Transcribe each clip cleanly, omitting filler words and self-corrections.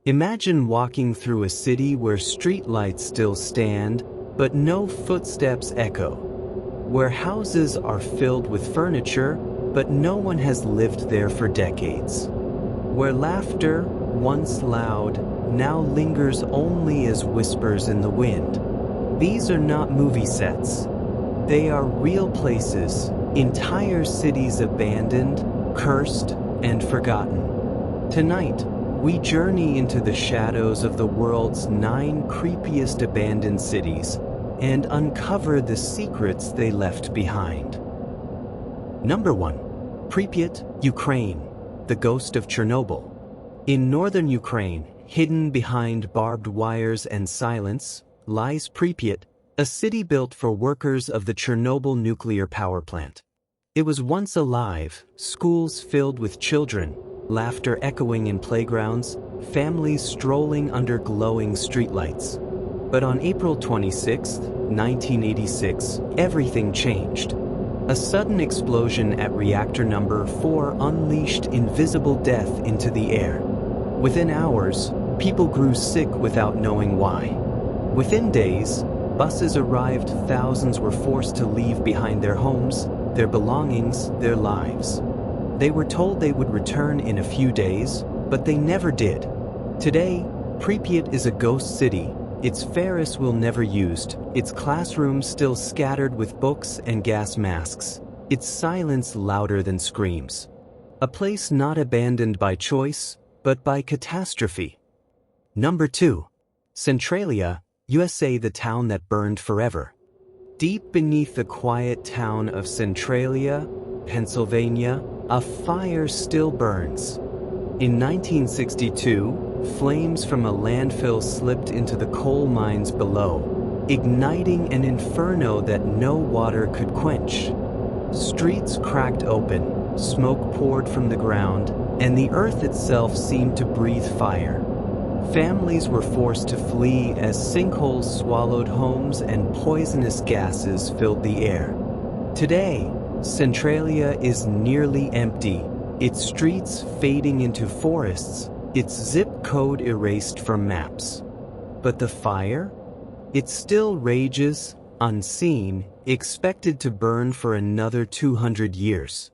Imagine walking through a city where streetlights still stand, but no footsteps echo. Where houses are filled with furniture, but no one has lived there for decades. Where laughter, once loud, now lingers only as whispers in the wind. These are not movie sets. They are real places, entire cities abandoned, cursed, and forgotten. Tonight, we journey into the shadows of the world's 9 creepiest abandoned cities and uncover the secrets they left behind. Number 1. Pripyat, Ukraine, the ghost of Chernobyl. In northern Ukraine, hidden behind barbed wires and silence, lies Pripyat, a city built for workers of the Chernobyl nuclear power plant. It was once alive, schools filled with children, laughter echoing in playgrounds, families strolling under glowing streetlights. But on April 26, 1986, everything changed. A sudden explosion at reactor number 4 unleashed invisible death into the air. Within hours, people grew sick without knowing why. Within days, buses arrived, thousands were forced to leave behind their homes, their belongings, their lives. They were told they would return in a few days, but they never did. Today, Pripyat is a ghost city, its Ferris wheel never used, its classrooms still scattered with books and gas masks, its silence louder than screams. A place not abandoned by choice, but by catastrophe. Number 2. Centralia, USA, the town that burned forever. Deep beneath the quiet town of Centralia, Pennsylvania, a fire still burns. In 1962, flames from a landfill slipped into the coal mines below, igniting an inferno that no water could quench. Streets cracked open, smoke poured from the ground, and the earth itself seemed to breathe fire. Families were forced to flee as sinkholes swallowed homes and poisonous gases filled the air. Today, Centralia is nearly empty, its streets fading into forests, its zip code erased from maps. But the fire? It still rages, unseen, expected to burn for another 200 years.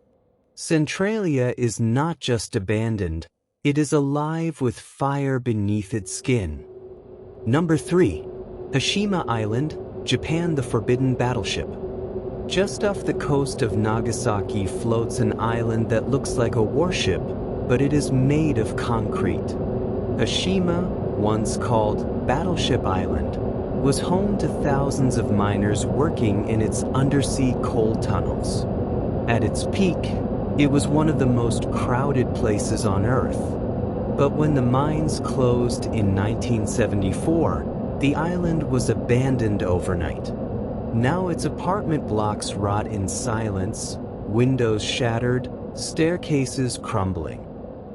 Centralia is not just abandoned, it is alive with fire beneath its skin. Number 3. Hashima Island, Japan, the forbidden battleship. Just off the coast of Nagasaki floats an island that looks like a warship, but it is made of concrete. Hashima, once called Battleship Island, was home to thousands of miners working in its undersea coal tunnels. At its peak, it was one of the most crowded places on Earth. But when the mines closed in 1974, the island was abandoned overnight. Now its apartment blocks rot in silence, windows shattered, staircases crumbling.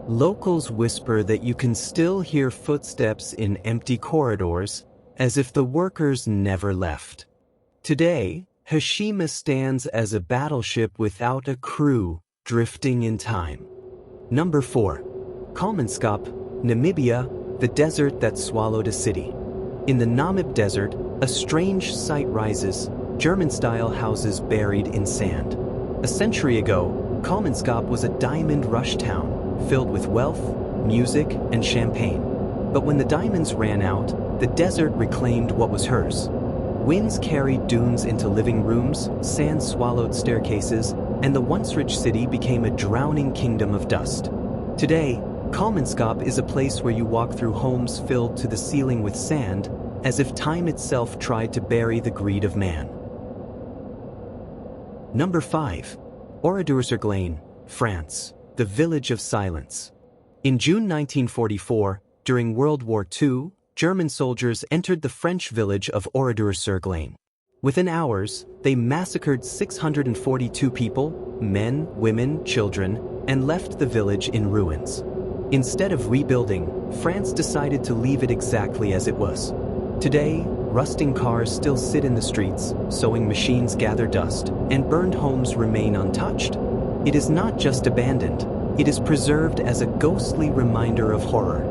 Locals whisper that you can still hear footsteps in empty corridors, as if the workers never left. Today, Hashima stands as a battleship without a crew, drifting in time. Number 4. Kalmanskap, Namibia, the desert that swallowed a city. In the Namib Desert, a strange sight rises, German-style houses buried in sand. A century ago, Kalmanskap was a diamond rush town, filled with wealth, music, and champagne. But when the diamonds ran out, the desert reclaimed what was hers. Winds carried dunes into living rooms, sand swallowed staircases, and the once rich city became a drowning kingdom of dust. Today, Kalmanskap is a place where you walk through homes filled to the ceiling with sand, as if time itself tried to bury the greed of man. Number 5. Oradour-sur-Glane, France, the village of silence. In June 1944, during World War II, German soldiers entered the French village of Oradour-sur-Glane. Within hours, they massacred 642 people, men, women, children, and left the village in ruins. Instead of rebuilding, France decided to leave it exactly as it was. Today, rusting cars still sit in the streets, sewing machines gather dust, and burned homes remain untouched. It is not just abandoned, it is preserved as a ghostly reminder of horror.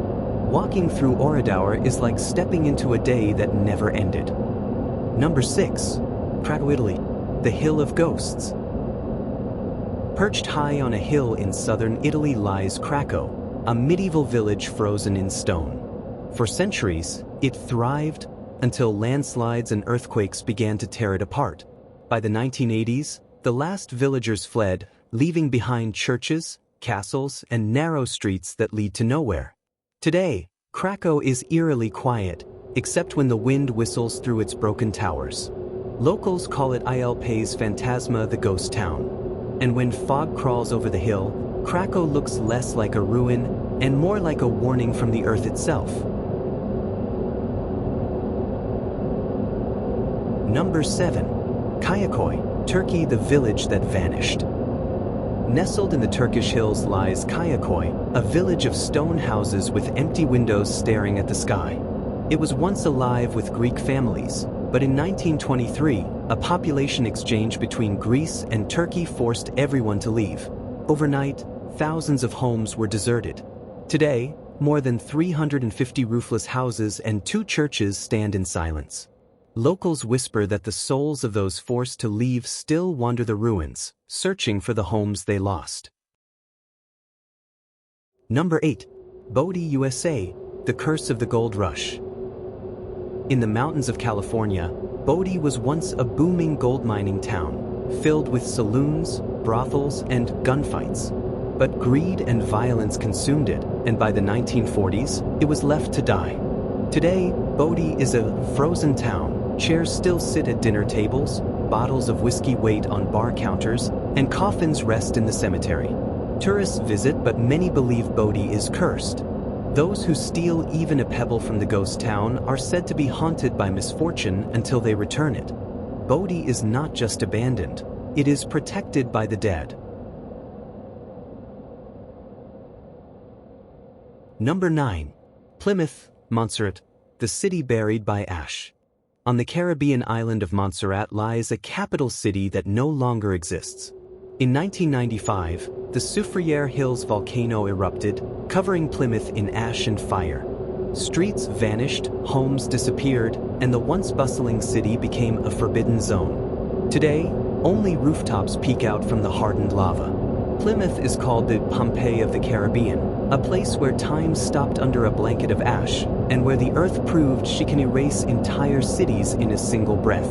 Walking through Oradour is like stepping into a day that never ended. Number 6. Krakow, Italy, the Hill of Ghosts. Perched high on a hill in southern Italy lies Krakow, a medieval village frozen in stone. For centuries, it thrived until landslides and earthquakes began to tear it apart. By the 1980s, the last villagers fled, leaving behind churches, castles, and narrow streets that lead to nowhere. Today, Krakow is eerily quiet, except when the wind whistles through its broken towers. Locals call it Il Paese Fantasma, the ghost town. And when fog crawls over the hill, Krakow looks less like a ruin and more like a warning from the earth itself. Number 7. Kayaköy, Turkey, the village that vanished. Nestled in the Turkish hills lies Kayaköy, a village of stone houses with empty windows staring at the sky. It was once alive with Greek families, but in 1923, a population exchange between Greece and Turkey forced everyone to leave. Overnight, thousands of homes were deserted. Today, more than 350 roofless houses and 2 churches stand in silence. Locals whisper that the souls of those forced to leave still wander the ruins, searching for the homes they lost. Number 8. Bodie, USA, the Curse of the Gold Rush. In the mountains of California, Bodie was once a booming gold mining town, filled with saloons, brothels, and gunfights. But greed and violence consumed it, and by the 1940s, it was left to die. Today, Bodie is a frozen town. Chairs still sit at dinner tables, bottles of whiskey wait on bar counters, and coffins rest in the cemetery. Tourists visit, but many believe Bodie is cursed. Those who steal even a pebble from the ghost town are said to be haunted by misfortune until they return it. Bodie is not just abandoned, it is protected by the dead. Number 9. Plymouth, Montserrat, the city buried by ash. On the Caribbean island of Montserrat lies a capital city that no longer exists. In 1995, the Soufriere Hills volcano erupted, covering Plymouth in ash and fire. Streets vanished, homes disappeared, and the once bustling city became a forbidden zone. Today, only rooftops peek out from the hardened lava. Plymouth is called the Pompeii of the Caribbean, a place where time stopped under a blanket of ash, and where the earth proved she can erase entire cities in a single breath.